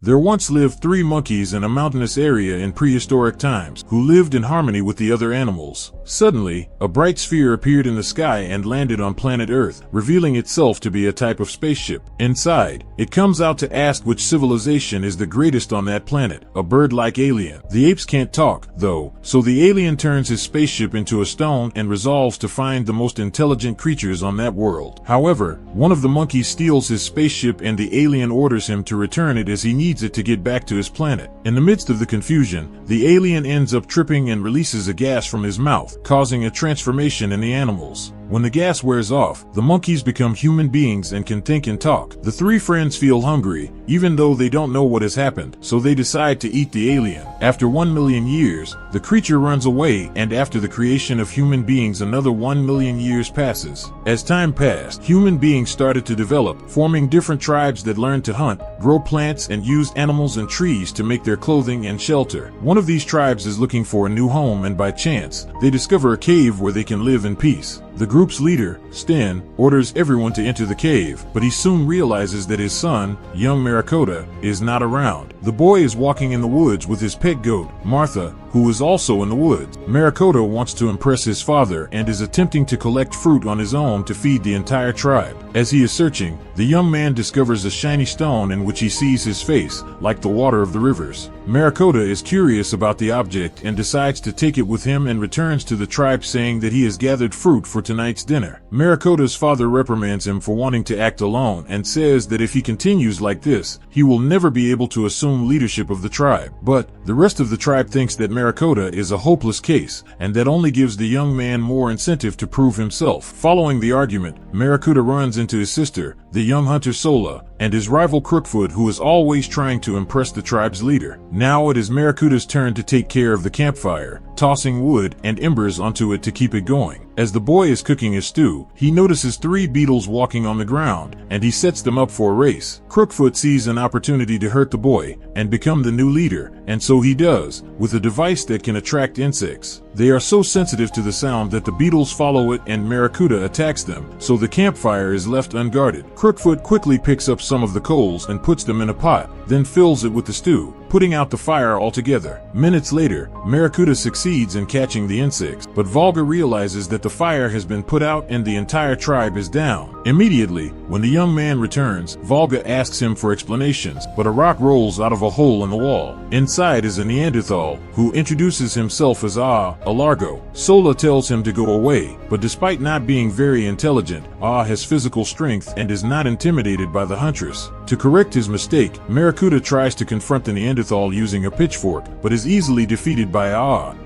There once lived 3 monkeys in a mountainous area in prehistoric times, who lived in harmony with the other animals. Suddenly, a bright sphere appeared in the sky and landed on planet Earth, revealing itself to be a type of spaceship. Inside, it comes out to ask which civilization is the greatest on that planet, a bird-like alien. The apes can't talk, though, so the alien turns his spaceship into a stone and resolves to find the most intelligent creatures on that world. However, one of the monkeys steals his spaceship and the alien orders him to return it as he needs it to get back to his planet. In the midst of the confusion, the alien ends up tripping and releases a gas from his mouth, causing a transformation in the animals. When the gas wears off, the monkeys become human beings and can think and talk. The 3 friends feel hungry, even though they don't know what has happened, so they decide to eat the alien. After 1 million years, the creature runs away, and after the creation of human beings, another 1 million years passes. As time passed, human beings started to develop, forming different tribes that learned to hunt, grow plants, and use animals and trees to make their clothing and shelter. One of these tribes is looking for a new home, and by chance, they discover a cave where they can live in peace. The group's leader, Stan, orders everyone to enter the cave, but he soon realizes that his son, young Marakota, is not around. The boy is walking in the woods with his pet goat, Martha, who is also in the woods. Marakota wants to impress his father and is attempting to collect fruit on his own to feed the entire tribe. As he is searching, the young man discovers a shiny stone in which he sees his face, like the water of the rivers. Marakota is curious about the object and decides to take it with him and returns to the tribe saying that he has gathered fruit for tonight's dinner. Marakota's father reprimands him for wanting to act alone and says that if he continues like this, he will never be able to assume leadership of the tribe. But the rest of the tribe thinks that Marakota is a hopeless case, and that only gives the young man more incentive to prove himself. Following the argument, Marakota runs into his sister, the young hunter Sola, and his rival Crookfoot, who is always trying to impress the tribe's leader. Now it is Marakota's turn to take care of the campfire, tossing wood and embers onto it to keep it going. As the boy is cooking his stew, he notices 3 beetles walking on the ground, and he sets them up for a race. Crookfoot sees an opportunity to hurt the boy and become the new leader, and so he does, with a device that can attract insects. They are so sensitive to the sound that the beetles follow it and Marakota attacks them, so the campfire is left unguarded. Crookfoot quickly picks up some of the coals and puts them in a pot, then fills it with the stew, putting out the fire altogether. Minutes later, Marakota succeeds in catching the insects, but Volga realizes that the fire has been put out and the entire tribe is down. Immediately, when the young man returns, Volga asks him for explanations, but a rock rolls out of a hole in the wall. Inside is a Neanderthal, who introduces himself as a Largo. Sola tells him to go away, but despite not being very intelligent, has physical strength and is not intimidated by the huntress. To correct his mistake, Marakota tries to confront the Neanderthal using a pitchfork, but is easily defeated by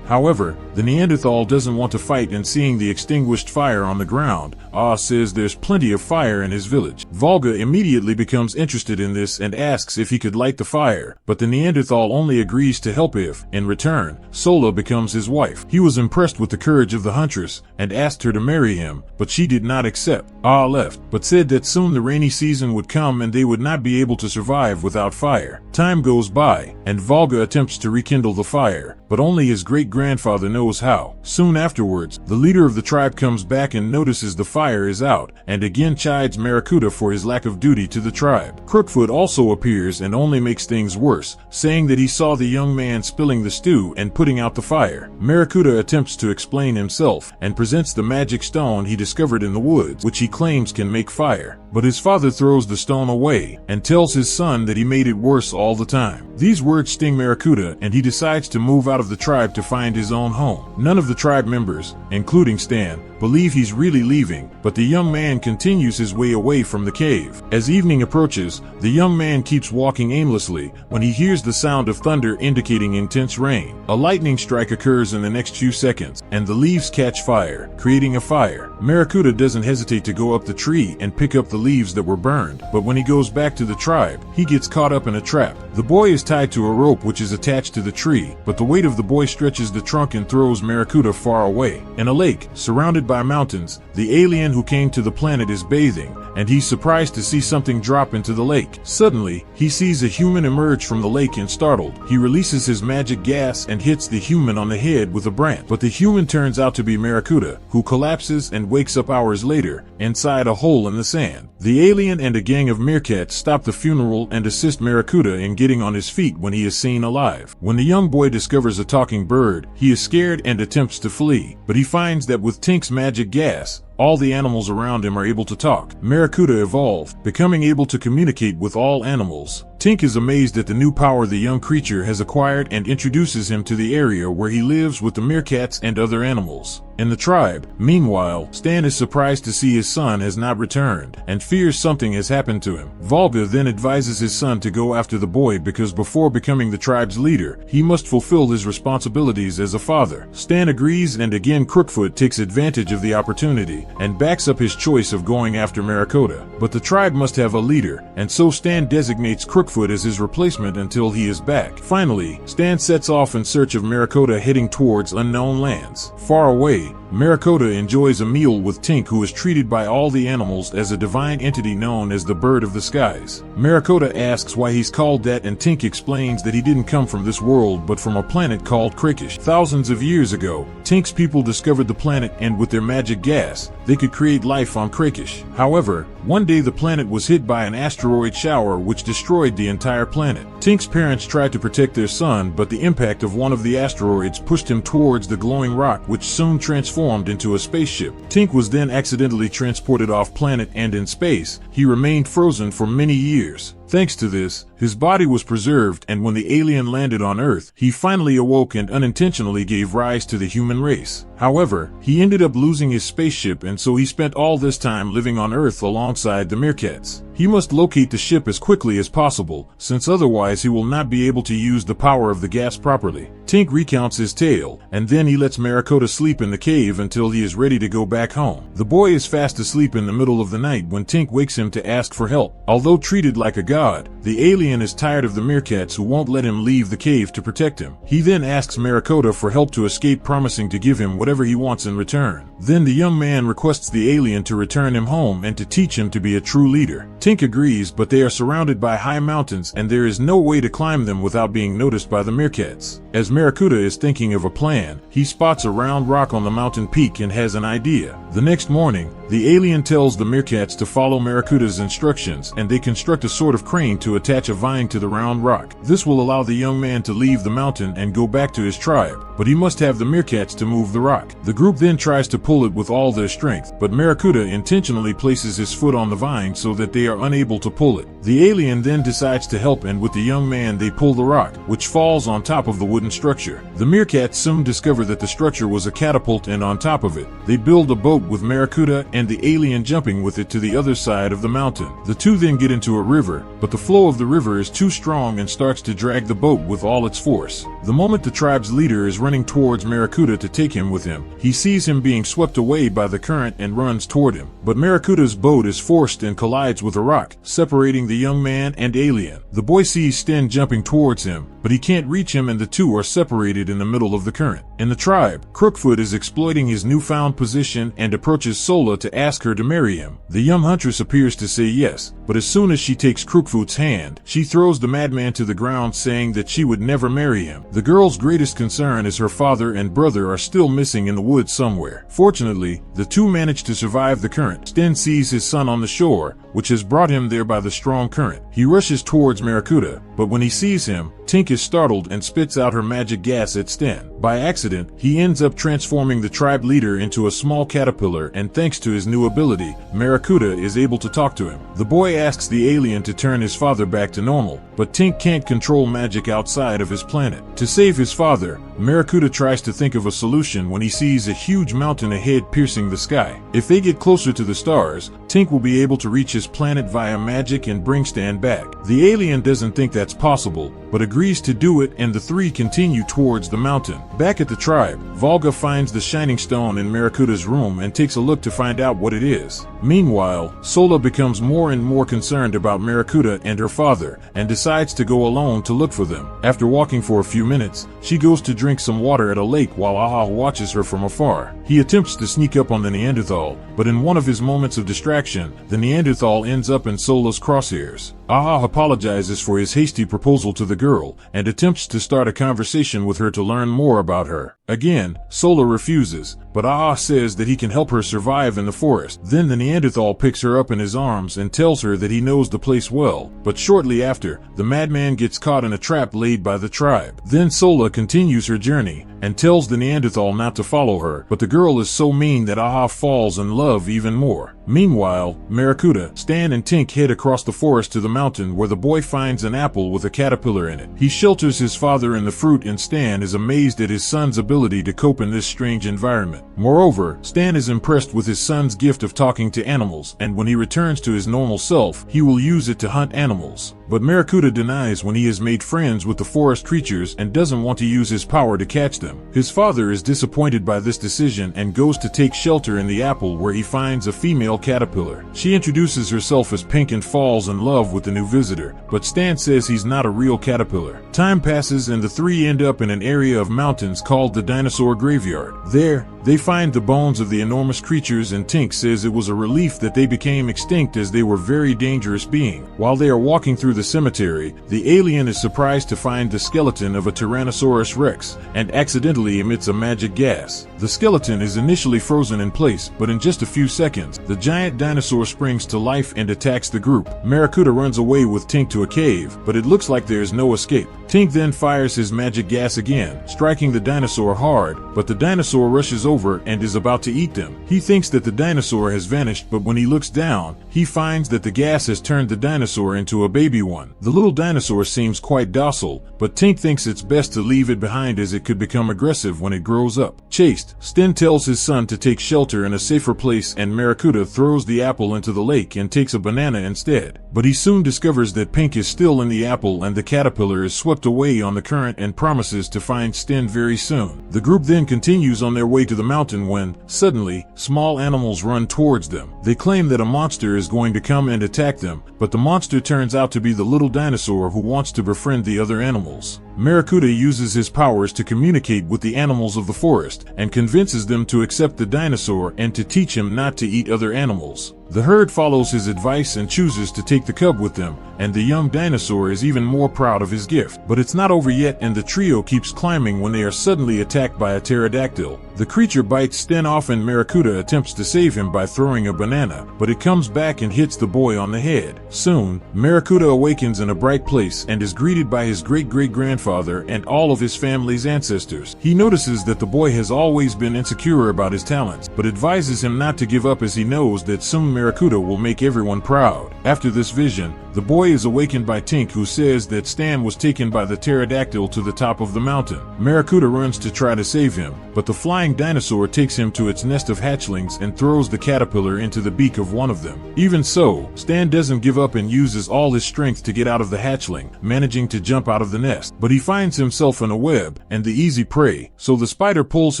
However, the Neanderthal doesn't want to fight, and seeing the extinguished fire on the ground, says there's plenty of fire in his village. Volga immediately becomes interested in this and asks if he could light the fire, but the Neanderthal only agrees to help if, in return, Sola becomes his wife. He was impressed with the courage of the huntress and asked her to marry him, but she did not accept. Left, but said that soon the rainy season would come and they would not be able to survive without fire. Time goes by, and Volga attempts to rekindle the fire, but only his great-grandfather knows how. Soon afterwards, the leader of the tribe comes back and notices the fire is out, and again chides Marakota for his lack of duty to the tribe. Crookfoot also appears and only makes things worse, saying that he saw the young man spilling the stew and putting out the fire. Marakota attempts to explain himself, and presents the magic stone he discovered in the woods, which he claims can make fire. But his father throws the stone away, and tells his son that he made it worse all the time. These words sting Marakota, and he decides to move out of the tribe to find his own home. None of the tribe members, including Stan, believe he's really leaving, but the young man continues his way away from the cave. As evening approaches, the young man keeps walking aimlessly when he hears the sound of thunder indicating intense rain. A lightning strike occurs in the next few seconds, and the leaves catch fire, creating a fire. Marakota doesn't hesitate to go up the tree and pick up the leaves that were burned, but when he goes back to the tribe, he gets caught up in a trap. The boy is tied to a rope which is attached to the tree, but the weight of the boy stretches the trunk and throws Marakota far away. In a lake, surrounded by nearby mountains, the alien who came to the planet is bathing, and he's surprised to see something drop into the lake. Suddenly, he sees a human emerge from the lake and startled, he releases his magic gas and hits the human on the head with a branch. But the human turns out to be Maracuda, who collapses and wakes up hours later, inside a hole in the sand. The alien and a gang of meerkats stop the funeral and assist Maracuda in getting on his feet when he is seen alive. When the young boy discovers a talking bird, he is scared and attempts to flee, but he finds that with Tink's magic gas, all the animals around him are able to talk. Maracuda evolved, becoming able to communicate with all animals. Tink is amazed at the new power the young creature has acquired and introduces him to the area where he lives with the meerkats and other animals. In the tribe, meanwhile, Stan is surprised to see his son has not returned and fears something has happened to him. Volga then advises his son to go after the boy because before becoming the tribe's leader, he must fulfill his responsibilities as a father. Stan agrees, and again Crookfoot takes advantage of the opportunity and backs up his choice of going after Maracuda. But the tribe must have a leader, and so Stan designates Crookfoot as his replacement until he is back. Finally, Stan sets off in search of Maracuda, heading towards unknown lands. Far away, Maracuda enjoys a meal with Tink, who is treated by all the animals as a divine entity known as the Bird of the Skies. Maracuda asks why he's called that, and Tink explains that he didn't come from this world but from a planet called Krakish. Thousands of years ago, Tink's people discovered the planet, and with their magic gas, they could create life on Krakish. However, one day the planet was hit by an asteroid shower which destroyed the entire planet. Tink's parents tried to protect their son, but the impact of one of the asteroids pushed him towards the glowing rock, which soon transformed into a spaceship. Tink was then accidentally transported off planet, and in space, he remained frozen for many years. Thanks to this, his body was preserved, and when the alien landed on Earth, he finally awoke and unintentionally gave rise to the human race. However, he ended up losing his spaceship, and so he spent all this time living on Earth alongside the meerkats. He must locate the ship as quickly as possible, since otherwise he will not be able to use the power of the gas properly. Tink recounts his tale, and then he lets Maracuda sleep in the cave until he is ready to go back home. The boy is fast asleep in the middle of the night when Tink wakes him to ask for help. Although treated like a god, the alien is tired of the meerkats who won't let him leave the cave to protect him. He then asks Maracuda for help to escape, promising to give him whatever he wants in return. Then the young man requests the alien to return him home and to teach him to be a true leader. Tink agrees, but they are surrounded by high mountains and there is no way to climb them without being noticed by the meerkats. As Maracuda is thinking of a plan, he spots a round rock on the mountain peak and has an idea. The next morning, the alien tells the meerkats to follow Maracuda's instructions, and they construct a sort of crane to attach a vine to the round rock. This will allow the young man to leave the mountain and go back to his tribe, but he must have the meerkats to move the rock. The group then tries to pull it with all their strength, but Maracuda intentionally places his foot on the vine so that they are unable to pull it. The alien then decides to help, and with the young man they pull the rock, which falls on top of the wooden structure. The meerkats soon discover that the structure was a catapult, and on top of it, they build a boat with Maracuda and the alien jumping with it to the other side of the mountain. The two then get into a river, but the flow of the river is too strong and starts to drag the boat with all its force. The moment the tribe's leader is running towards Maracuda to take him with him, he sees him being swept away by the current and runs toward him. But Maracuda's boat is forced and collides with a rock, separating the young man and alien. The boy sees Sten jumping towards him, but he can't reach him, and the two are separated in the middle of the current. In the tribe, Crookfoot is exploiting his newfound position and approaches Sola to ask her to marry him. The young huntress appears to say yes, but as soon as she takes Crookfoot's hand, she throws the madman to the ground, saying that she would never marry him. The girl's greatest concern is her father and brother are still missing in the woods somewhere. Fortunately, the two manage to survive the current. Sten sees his son on the shore, which has brought him there by the strong current. He rushes towards Maracuda, but when he sees him, Tink is startled and spits out her magic gas at Sten. By accident, he ends up transforming the tribe leader into a small caterpillar, and thanks to his new ability, Maracuda is able to talk to him. The boy asks the alien to turn his father back to normal, but Tink can't control magic outside of his planet. To save his father, Maracuda tries to think of a solution when he sees a huge mountain ahead piercing the sky. If they get closer to the stars, Tink will be able to reach his planet via magic and bring Stan back. The alien doesn't think that's possible, but agrees to do it, and the three continue towards the mountain. Back at the tribe, Volga finds the shining stone in Maracuda's room and takes a look to find out what it is. Meanwhile, Sola becomes more and more concerned about Maracuda and her father, and decides to go alone to look for them. After walking for a few minutes, she goes to drink some water at a lake while Aha watches her from afar. He attempts to sneak up on the Neanderthal, but in one of his moments of distraction, the Neanderthal ends up in Sola's crosshairs. Aha apologizes for his hasty proposal to the girl, and attempts to start a conversation with her to learn more about her. Again, Sola refuses, but Aha says that he can help her survive in the forest. Then the Neanderthal picks her up in his arms and tells her that he knows the place well, but shortly after, the madman gets caught in a trap laid by the tribe. Then Sola continues her journey, and tells the Neanderthal not to follow her, but the girl is so mean that Aha falls in love even more. Meanwhile, Maracuda, Stan and Tink head across the forest to the mountain where the boy finds an apple with a caterpillar in it. He shelters his father in the fruit, and Stan is amazed at his son's ability to cope in this strange environment. Moreover, Stan is impressed with his son's gift of talking to animals, and when he returns to his normal self, he will use it to hunt animals. But Maracuda denies when he has made friends with the forest creatures and doesn't want to use his power to catch them. His father is disappointed by this decision and goes to take shelter in the apple, where he finds a female caterpillar. She introduces herself as Pink and falls in love with the new visitor, but Stan says he's not a real caterpillar. Time passes and the three end up in an area of mountains called the dinosaur graveyard. There, they find the bones of the enormous creatures, and Tink says it was a relief that they became extinct, as they were very dangerous beings. While they are walking through the cemetery, the alien is surprised to find the skeleton of a Tyrannosaurus Rex, and accidentally emits a magic gas. The skeleton is initially frozen in place, but in just a few seconds, the giant dinosaur springs to life and attacks the group. Maracuda runs away with Tink to a cave, but it looks like there is no escape. Tink then fires his magic gas again, striking the dinosaur hard, but the dinosaur rushes over and is about to eat them. He thinks that the dinosaur has vanished, but when he looks down, he finds that the gas has turned the dinosaur into a baby one. The little dinosaur seems quite docile, but Tink thinks it's best to leave it behind, as it could become aggressive when it grows up. Chased, Sten tells his son to take shelter in a safer place, and Maracuda throws the apple into the lake and takes a banana instead. But he soon discovers that Pink is still in the apple, and the caterpillar is swept away on the current, and promises to find Sten very soon. The group then continues on their way to the mountain when, suddenly, small animals run towards them. They claim that a monster is going to come and attack them, but the monster turns out to be the little dinosaur who wants to befriend the other animals. Maracuda uses his powers to communicate with the animals of the forest, and convinces them to accept the dinosaur and to teach him not to eat other animals. The herd follows his advice and chooses to take the cub with them, and the young dinosaur is even more proud of his gift. But it's not over yet, and the trio keeps climbing when they are suddenly attacked by a pterodactyl. The creature bites Sten off, and Maracuda attempts to save him by throwing a banana, but it comes back and hits the boy on the head. Soon, Maracuda awakens in a bright place and is greeted by his great-great-grandfather and all of his family's ancestors. He notices that the boy has always been insecure about his talents, but advises him not to give up, as he knows that soon Maracuda will make everyone proud. After this vision, the boy is awakened by Tink, who says that Stan was taken by the pterodactyl to the top of the mountain. Maracuda runs to try to save him, but the flying dinosaur takes him to its nest of hatchlings and throws the caterpillar into the beak of one of them. Even so, Stan doesn't give up and uses all his strength to get out of the hatchling, managing to jump out of the nest. But he finds himself in a web and the easy prey, so the spider pulls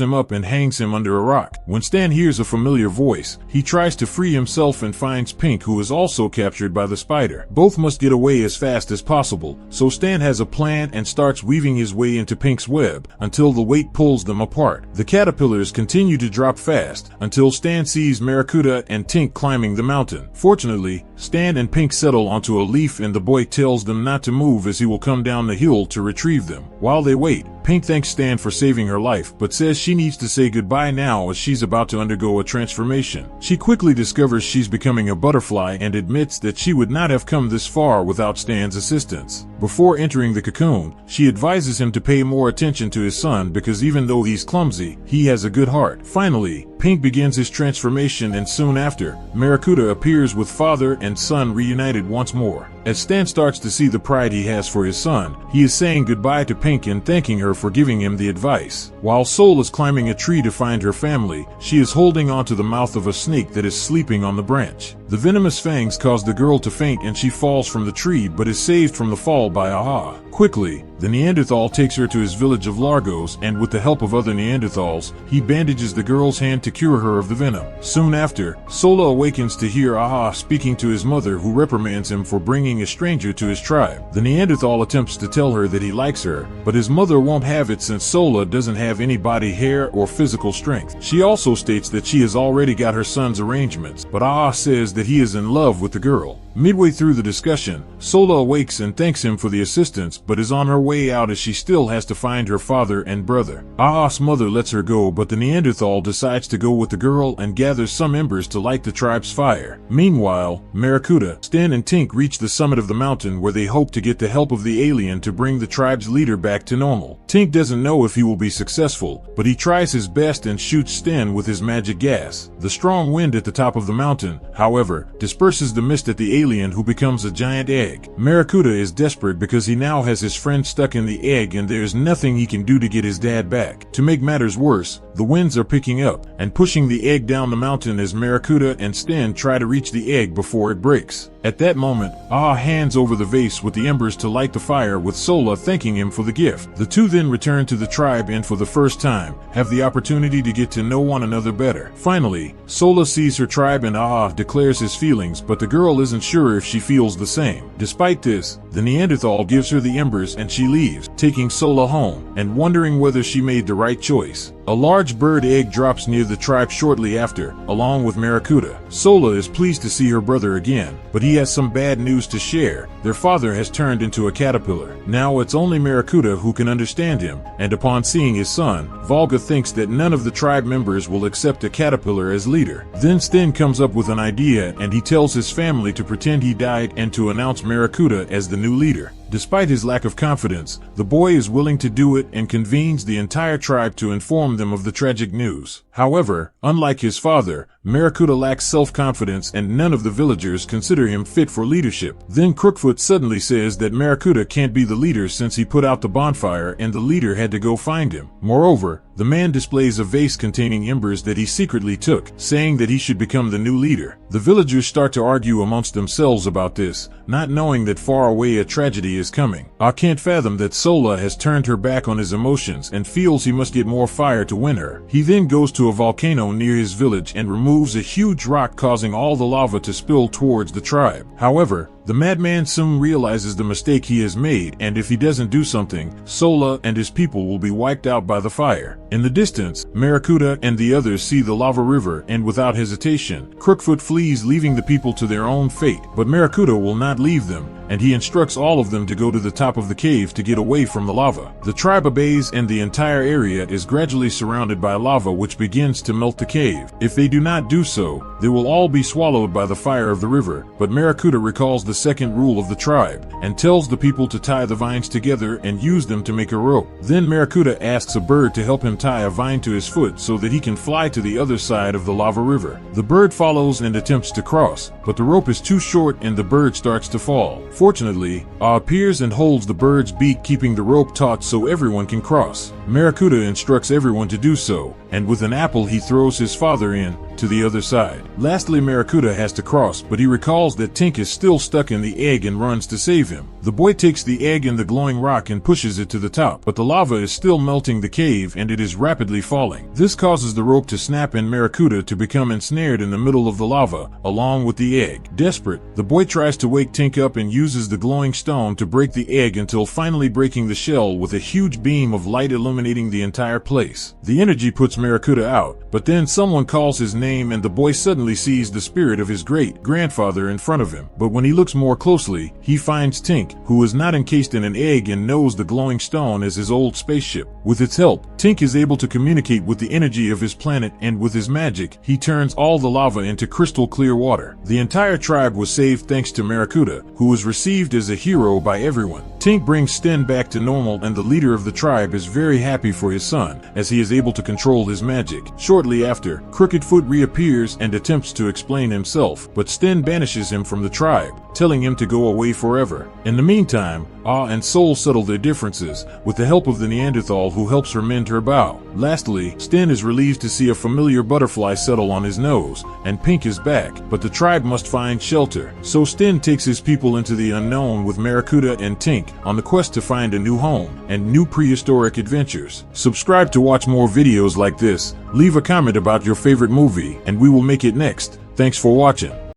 him up and hangs him under a rock. When Stan hears a familiar voice, he tries to free himself and finds Pink, who is also captured by the spider. Both must get away as fast as possible, so Stan has a plan and starts weaving his way into Pink's web until the weight pulls them apart. The caterpillars continue to drop fast until Stan sees Maracuda and Tink climbing the mountain. Fortunately, Stan and Pink settle onto a leaf, and the boy tells them not to move, as he will come down the hill to retrieve them. While they wait, Pink thanks Stan for saving her life, but says she needs to say goodbye now, as she's about to undergo a transformation. She quickly discovers she's becoming a butterfly and admits that she would not have come this far without Stan's assistance. Before entering the cocoon, she advises him to pay more attention to his son, because even though he's clumsy, he has a good heart. Finally, Pink begins his transformation, and soon after, Maracuda appears with father and son reunited once more. As Stan starts to see the pride he has for his son, he is saying goodbye to Pink and thanking her for giving him the advice. While Sol is climbing a tree to find her family, she is holding onto the mouth of a snake that is sleeping on the branch. The venomous fangs cause the girl to faint and she falls from the tree but is saved from the fall by Aha. Quickly, the Neanderthal takes her to his village of Largos and with the help of other Neanderthals, he bandages the girl's hand to cure her of the venom. Soon after, Sola awakens to hear Aha speaking to his mother who reprimands him for bringing a stranger to his tribe. The Neanderthal attempts to tell her that he likes her, but his mother won't have it since Sola doesn't have any body hair or physical strength. She also states that she has already got her son's arrangements, but Aha says that he is in love with the girl. Midway through the discussion, Sola awakes and thanks him for the assistance, but is on her way out as she still has to find her father and brother. Aha's mother lets her go, but the Neanderthal decides to go with the girl and gathers some embers to light the tribe's fire. Meanwhile, Maracuda, Sten and Tink reach the summit of the mountain where they hope to get the help of the alien to bring the tribe's leader back to normal. Tink doesn't know if he will be successful, but he tries his best and shoots Sten with his magic gas. The strong wind at the top of the mountain, however, disperses the mist at the alien who becomes a giant egg. Maracuda is desperate because he now has his friend stuck in the egg and there's nothing he can do to get his dad back. To make matters worse, the winds are picking up and pushing the egg down the mountain as Maracuda and Sten try to reach the egg before it breaks. At that moment, Aha hands over the vase with the embers to light the fire, with Sola thanking him for the gift. The two then return to the tribe and for the first time, have the opportunity to get to know one another better. Finally, Sola sees her tribe and Aha declares his feelings, but the girl isn't sure if she feels the same. Despite this, the Neanderthal gives her the embers and she leaves, taking Sola home, and wondering whether she made the right choice. A large bird egg drops near the tribe shortly after, along with Maracuda. Sola is pleased to see her brother again, but he has some bad news to share. Their father has turned into a caterpillar. Now it's only Maracuda who can understand him, and upon seeing his son, Volga thinks that none of the tribe members will accept a caterpillar as leader. Then Sten comes up with an idea and he tells his family to pretend he died and to announce Maracuda as the new leader. Despite his lack of confidence, the boy is willing to do it and convenes the entire tribe to inform them of the tragic news. However, unlike his father, Maracuda lacks self-confidence and none of the villagers consider him fit for leadership. Then Crookfoot suddenly says that Maracuda can't be the leader since he put out the bonfire and the leader had to go find him. Moreover, the man displays a vase containing embers that he secretly took, saying that he should become the new leader. The villagers start to argue amongst themselves about this, not knowing that far away a tragedy is coming. I can't fathom that Sola has turned her back on his emotions and feels he must get more fire to win her. He then goes to a volcano near his village and removes a huge rock, causing all the lava to spill towards the tribe. However, the madman soon realizes the mistake he has made, and if he doesn't do something, Sola and his people will be wiped out by the fire. In the distance, Maracuda and the others see the lava river, and without hesitation, Crookfoot flees, leaving the people to their own fate. But Maracuda will not leave them, and he instructs all of them to go to the top of the cave to get away from the lava. The tribe obeys and the entire area is gradually surrounded by lava which begins to melt the cave. If they do not do so, they will all be swallowed by the fire of the river, but Maracuda recalls the second rule of the tribe, and tells the people to tie the vines together and use them to make a rope. Then Maracuda asks a bird to help him tie a vine to his foot so that he can fly to the other side of the lava river. The bird follows and attempts to cross, but the rope is too short and the bird starts to fall. Fortunately, Ah appears and holds the bird's beak, keeping the rope taut so everyone can cross. Maracuda instructs everyone to do so, and with an apple he throws his father in to the other side. Lastly, Maracuda has to cross, but he recalls that Tink is still stuck in the egg and runs to save him. The boy takes the egg and the glowing rock and pushes it to the top, but the lava is still melting the cave and it is rapidly falling. This causes the rope to snap and Maracuda to become ensnared in the middle of the lava, along with the egg. Desperate, the boy tries to wake Tink up and uses the glowing stone to break the egg until finally breaking the shell with a huge beam of light illuminating the entire place. The energy puts Maracuda out, but then someone calls his name and the boy suddenly sees the spirit of his great-grandfather in front of him. But when he looks more closely, he finds Tink, who is not encased in an egg and knows the glowing stone as his old spaceship. With its help, Tink is able to communicate with the energy of his planet, and with his magic, he turns all the lava into crystal clear water. The entire tribe was saved thanks to Maracuda, who was received as a hero by everyone. Tink brings Sten back to normal and the leader of the tribe is very happy for his son, as he is able to control his magic. Shortly after, Crooked-Foot reappears and attempts to explain himself, but Sten banishes him from the tribe, telling him to go away forever. In the meantime, Ah and Soul settle their differences, with the help of the Neanderthal who helps her mend her bow. Lastly, Sten is relieved to see a familiar butterfly settle on his nose, and Pink is back, but the tribe must find shelter. So Sten takes his people into the unknown with Maracuda and Tink on the quest to find a new home and new prehistoric adventures. Subscribe to watch more videos like this, leave a comment about your favorite movie, and we will make it next. Thanks for watching.